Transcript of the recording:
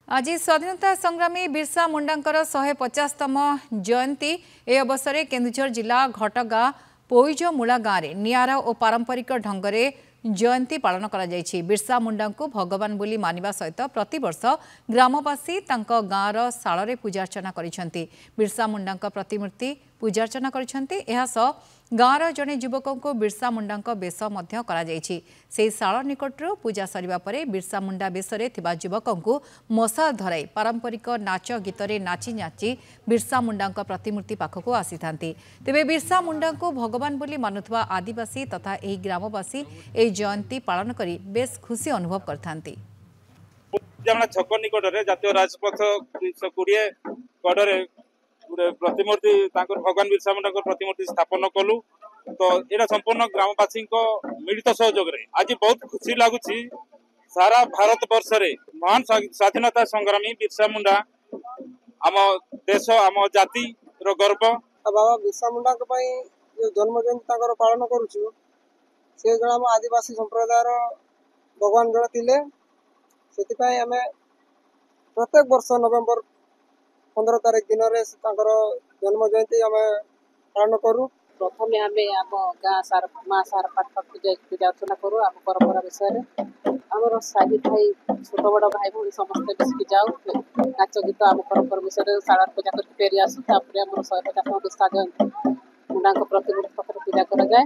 आज स्वाधीनता संग्रामी बिरसा मुंडांकर 150तम जयंती ए अवसर में केन्दुझर जिला घटगाँ पोईजमूला गाँव में निआरा और पारंपरिक ढंग से जयंती पालन करा जायछि। बिरसा मुंडा को भगवान बोली मानिबा सहित प्रतिवर्ष ग्रामवासी तांको गाँवर शाल पूजार्चना करिसेंति। बिरसा मुंडा प्रतिमूर्ति पूजार्चना करिसेंति। एहा सह गाँवर जड़े युवक को बिरसा मुंडा बेश से शाल निकटू पूजा सरिबा परे बिरसा मुंडा बेशरे थिबा युवक को मशाल धराई पारंपरिक नाच गीत नाची नाची बिरसा मुंडा प्रतिमूर्ति पाखक आसी थांती। तेबे बिरसा मुंडा को भगवान बोली मानुथबा आदिवासी तथा एही ग्रामवासी ए जयंती पालन करी बेस खुशी अनुभव करथांती। छक निकट जातीय राजपथ 120 कड़े प्रतिमूर्ति भगवान बिरसा मुंडा प्रतिमूर्ति स्थापन कलु। तो यहाँ संपूर्ण ग्रामवासी मिलित सहयोग आज बहुत खुशी लगुच। सारा भारत वर्ष रे महान स्वाधीनता संग्रामी बिरसा मुंडा आम देश आम जाति गर्व। बाबा बिरसा मुंडा जन्म जयंती पालन करुचु से जन आम आदिवासी संप्रदाय भगवान जन थिले। से आम प्रत्येक वर्ष नवेम्बर 15 तारीख दिन में जन्म जयंती आम पालन करूँ। प्रथम आम आम गाँ माँ सार पाठ पूजा अर्चना करूँ। आम परंपरा विषय आम साही भाई छोट बड़ भाई भाई समस्त मिसिकी जाऊ नाच गीत आम परंपरा विषय शाला पूजा कर फेरी आसू। 150 जयंती मुंडा प्रतिमूर्ति पूजा कर जाए।